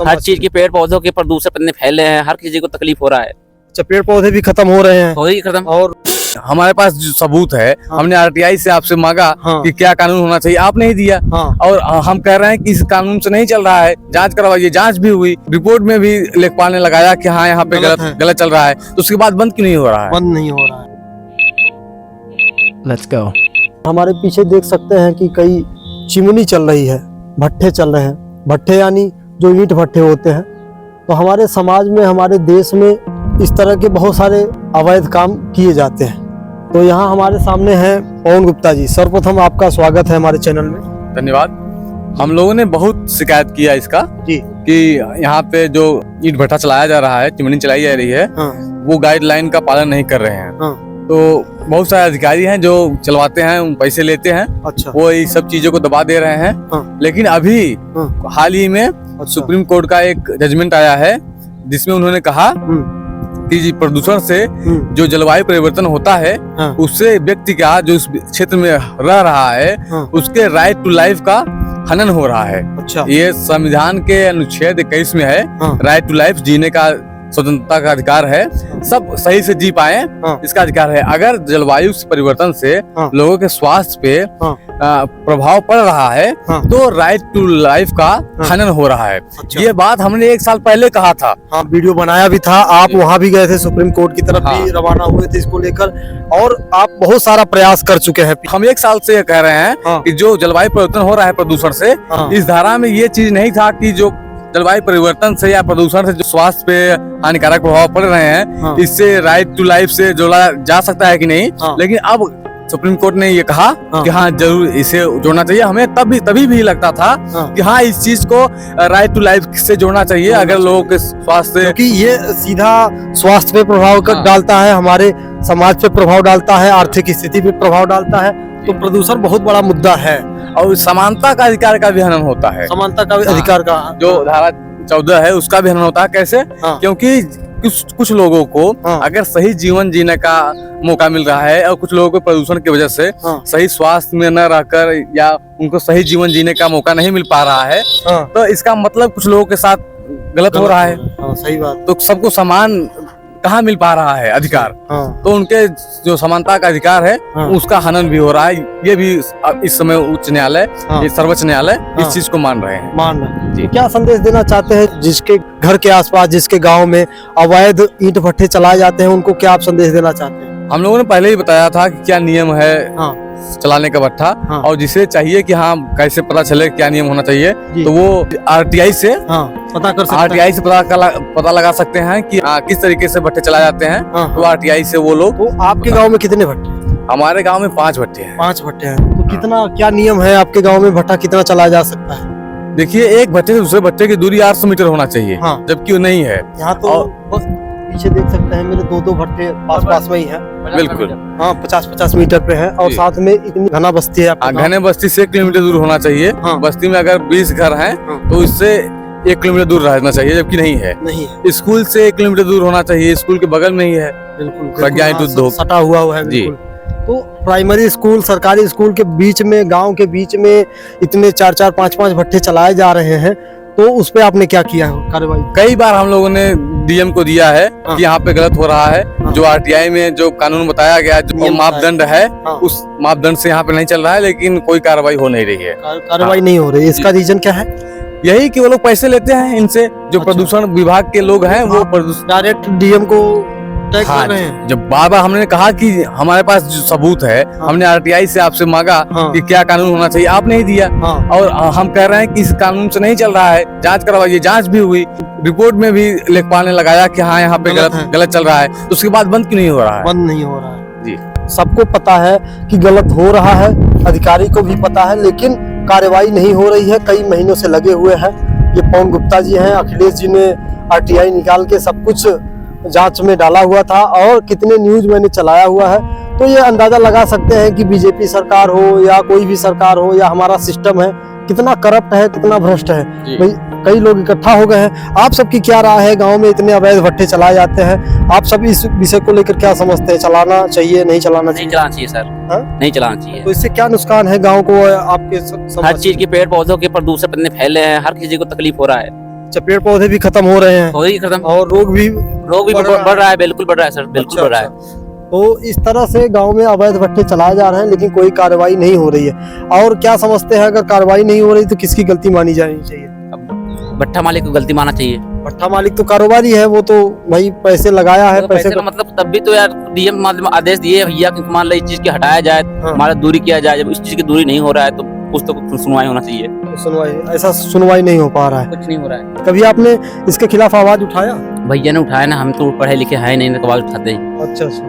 हर चीज के पेड़ पौधों के प्रदूषण इतने फैले हैं, हर किसी को तकलीफ हो रहा है। अच्छा, पेड़ पौधे भी खत्म हो रहे हैं हो ही खत्म। और हमारे पास जो सबूत है, हमने आरटीआई से आपसे मांगा हाँ। कि क्या कानून होना चाहिए, आपने ही दिया। हाँ। और हम कह रहे हैं कि इस कानून से नहीं चल रहा है, जांच करवाइए। जांच भी हुई, रिपोर्ट में भी लेखपाल ने लगाया कि हाँ यहाँ पे गलत चल रहा है, तो उसके बाद बंद क्यों नहीं हो रहा है? बंद नहीं हो रहा है। Let's go. हमारे पीछे देख सकते हैं कि कई चिमनी चल रही है, भट्ठे चल रहे हैं। भट्ठे यानी जो ईंट भट्ठे होते हैं। तो हमारे समाज में, हमारे देश में इस तरह के बहुत सारे अवैध काम किए जाते हैं। तो यहाँ हमारे सामने हैं पवन गुप्ता जी। सर्वप्रथम आपका स्वागत है हमारे चैनल में। धन्यवाद। हम लोगों ने बहुत शिकायत किया इसका जी कि यहाँ पे जो ईंट भट्ठा चलाया जा रहा है, चिमनी चलाई जा रही है, हाँ। वो गाइडलाइन का पालन नहीं कर रहे हैं। हाँ। तो बहुत सारे अधिकारी हैं जो चलवाते हैं, पैसे लेते हैं, अच्छा। वो ये सब चीजों को दबा दे रहे हैं। हाँ। लेकिन अभी हाँ। हाल ही में सुप्रीम कोर्ट का एक जजमेंट आया है, जिसमें उन्होंने कहा कि जी प्रदूषण से जो जलवायु परिवर्तन होता है, हाँ। उससे व्यक्ति का जो उस क्षेत्र में रह रहा है, हाँ। उसके राइट टू लाइफ का हनन हो रहा है। अच्छा। ये संविधान के अनुच्छेद 21 में है, हाँ। राइट टू लाइफ, जीने का स्वतंत्रता का अधिकार है, सब सही से जी पाए, हाँ। इसका अधिकार है। अगर जलवायु परिवर्तन से हाँ। लोगों के स्वास्थ्य पे हाँ। प्रभाव पड़ रहा है, हाँ। तो राइट टू लाइफ का हनन हो रहा है। अच्छा। ये बात हमने 1 साल पहले कहा था। हाँ, वीडियो बनाया भी था, आप वहाँ भी गए थे, सुप्रीम कोर्ट की तरफ हाँ। भी रवाना हुए थे इसको लेकर, और आप बहुत सारा प्रयास कर चुके हैं। हम 1 साल से कह रहे हैं हाँ। कि जो जलवायु परिवर्तन हो रहा है प्रदूषण से, हाँ। इस धारा में ये चीज नहीं था कि जो जलवायु परिवर्तन से या प्रदूषण से जो स्वास्थ्य पे हानिकारक प्रभाव पड़ रहे हैं, हाँ। इससे राइट टू लाइफ से जोड़ा जा सकता है कि नहीं। हाँ। लेकिन अब सुप्रीम कोर्ट ने ये कहा हाँ। कि हाँ जरूर इसे जोड़ना चाहिए। हमें तभी भी लगता था हाँ। कि हाँ इस चीज को राइट टू लाइफ से जोड़ना चाहिए, अगर लोगों के स्वास्थ्य। क्योंकि ये सीधा स्वास्थ्य पे प्रभाव हाँ। डालता है, हमारे समाज पे प्रभाव डालता है, आर्थिक स्थिति पे प्रभाव डालता है। तो प्रदूषण बहुत बड़ा मुद्दा है, और समानता का अधिकार का भी हनन होता है। समानता का भी अधिकार का जो धारा 14 है उसका भी हनन होता है। कैसे? हाँ। क्योंकि कुछ लोगों को हाँ। अगर सही जीवन जीने का मौका मिल रहा है, और कुछ लोगों को प्रदूषण की वजह से हाँ। सही स्वास्थ्य में न रहकर या उनको सही जीवन जीने का मौका नहीं मिल पा रहा है, हाँ। तो इसका मतलब कुछ लोगों के साथ गलत हो रहा है। हाँ, सही बात। तो सबको समान कहाँ मिल पा रहा है अधिकार? हाँ। तो उनके जो समानता का अधिकार है, हाँ। उसका हनन भी हो रहा है। ये भी इस समय उच्च न्यायालय, हाँ। ये सर्वोच्च न्यायालय हाँ। इस चीज को मान रहे हैं। मान रहे जी। हैं। क्या संदेश देना चाहते हैं जिसके घर के आसपास, जिसके गांव में अवैध ईंट भट्ठे चलाए जाते हैं, उनको क्या आप संदेश देना चाहते हैं? हम लोगों ने पहले ही बताया था कि क्या नियम है हाँ। चलाने का भट्ठा, हाँ। और जिसे चाहिए कि हाँ कैसे पता चले क्या नियम होना चाहिए, जी। तो वो आरटीआई से पता कर सकते हैं। आरटीआई से पता लगा सकते हैं कि किस तरीके से भट्टे चलाए जाते हैं। हाँ। तो आरटीआई से वो लोग। तो आपके गांव में कितने भट्टे हैं? हमारे गांव में 5 भट्टे हैं। 5 भट्टे हैं। तो कितना, क्या नियम है आपके गांव में, भट्टा कितना चलाया जा सकता है? देखिए, एक भट्टे से दूसरे भट्टे की दूरी 800 मीटर होना चाहिए, हाँ। जबकि वो नहीं है। यहाँ तो बस पीछे देख सकते हैं, मेरे 2 भट्टे पास में ही हैं। बिल्कुल। हाँ, 50-50 मीटर पे है, और जी। साथ में इतनी घना बस्ती है आपके गाँव। घने बस्ती से 1 किलोमीटर दूर होना चाहिए। हाँ। बस्ती में अगर 20 घर हैं, हाँ। तो इससे 1 किलोमीटर दूर रहना चाहिए, जबकि नहीं है। नहीं है। स्कूल से 1 किलोमीटर दूर होना चाहिए, स्कूल के बगल में ही है। बिल्कुल प्रज्ञा हाँ, उद्योग सटा हुआ है। जी। बिल्कुल। तो प्राइमरी स्कूल, सरकारी स्कूल के बीच में, गांव के बीच में इतने 4-4, 5-5 भट्टे चलाए जा रहे हैं, तो उस पे आपने क्या किया कार्रवाई? कई बार हम लोगों ने डीएम को दिया है हाँ। कि यहाँ पे गलत हो रहा है। हाँ। जो आरटीआई में जो कानून बताया गया, जो नियम मापदंड है, हाँ। उस मापदंड से यहाँ पे नहीं चल रहा है, लेकिन कोई कार्रवाई हो नहीं रही है। कार्रवाई नहीं हो रही, इसका रीजन क्या है? यही कि वो लोग पैसे लेते हैं इनसे, जो अच्छा। प्रदूषण विभाग के लोग हैं, वो प्रदूषण। डायरेक्ट डीएम को टैग हाँ, कर रहे हैं। जब बार बार हमने कहा कि हमारे पास जो सबूत है, हमने आरटीआई से आपसे मांगा हाँ। कि क्या कानून होना चाहिए, आपने ही दिया। हाँ। और हम कह रहे हैं कि इस कानून से नहीं चल रहा है, जांच करवाइए। जांच भी हुई, रिपोर्ट में भी लेखपाल ने लगाया कि हाँ यहाँ पे गलत चल रहा है, तो उसके बाद बंद क्यों नहीं हो रहा है? बंद नहीं हो रहा है। जी। सबको पता है कि गलत हो रहा है, अधिकारी को भी पता है, लेकिन कार्रवाई नहीं हो रही है। कई महीनों से लगे हुए हैं। ये पवन गुप्ता जी हैं, अखिलेश जी ने आरटीआई निकाल के सब कुछ जांच में डाला हुआ था, और कितने न्यूज मैंने चलाया हुआ है। तो ये अंदाजा लगा सकते हैं कि बीजेपी सरकार हो या कोई भी सरकार हो, या हमारा सिस्टम है, कितना करप्ट है, कितना भ्रष्ट है। भाई कई लोग इकट्ठा हो गए हैं। आप सबकी क्या राय है? गांव में इतने अवैध भट्टे चलाए जाते हैं, आप सब इस विषय को लेकर क्या समझते हैं? चलाना चाहिए, नहीं चलाना नहीं चाहिए? चलाना चाहिए सर। हाँ? नहीं चलाना चाहिए। तो इससे क्या नुकसान है गांव को, आपके हर चीज के पेड़ पौधों के प्रदूषण इतने फैले हैं, हर किसी को तकलीफ हो रहा है। अच्छा, पेड़ पौधे भी खत्म हो रहे हैं हो ही खत्म, और रोग भी बढ़ रहा है, बिल्कुल बढ़ रहा है सर, बिल्कुल बढ़ रहा है। तो इस तरह से गांव में अवैध भट्टे चलाए जा रहे हैं, लेकिन कोई कार्रवाई नहीं हो रही है। और क्या समझते हैं, अगर कार्रवाई नहीं हो रही तो किसकी गलती मानी जानी चाहिए? अब भट्टा मालिक को गलती मानना चाहिए। भट्टा मालिक तो कारोबारी है, वो तो भाई पैसे लगाया है, तो पैसे का मतलब तब भी तो यार डीएम आदेश दिए भैया कि मान लो इस चीज की हटाया जाए, हमारा दूरी किया जाए। जब इस चीज की दूरी नहीं हो रहा है तो कुछ तो सुनवाई होना चाहिए। सुनवाई, ऐसा सुनवाई नहीं हो पा रहा है, कुछ नहीं हो रहा है। कभी आपने इसके खिलाफ आवाज उठाया? भैया ने उठाया ना, हम तो पढ़े लिखे हैं नहीं, आवाज उठाते हैं। अच्छा अच्छा।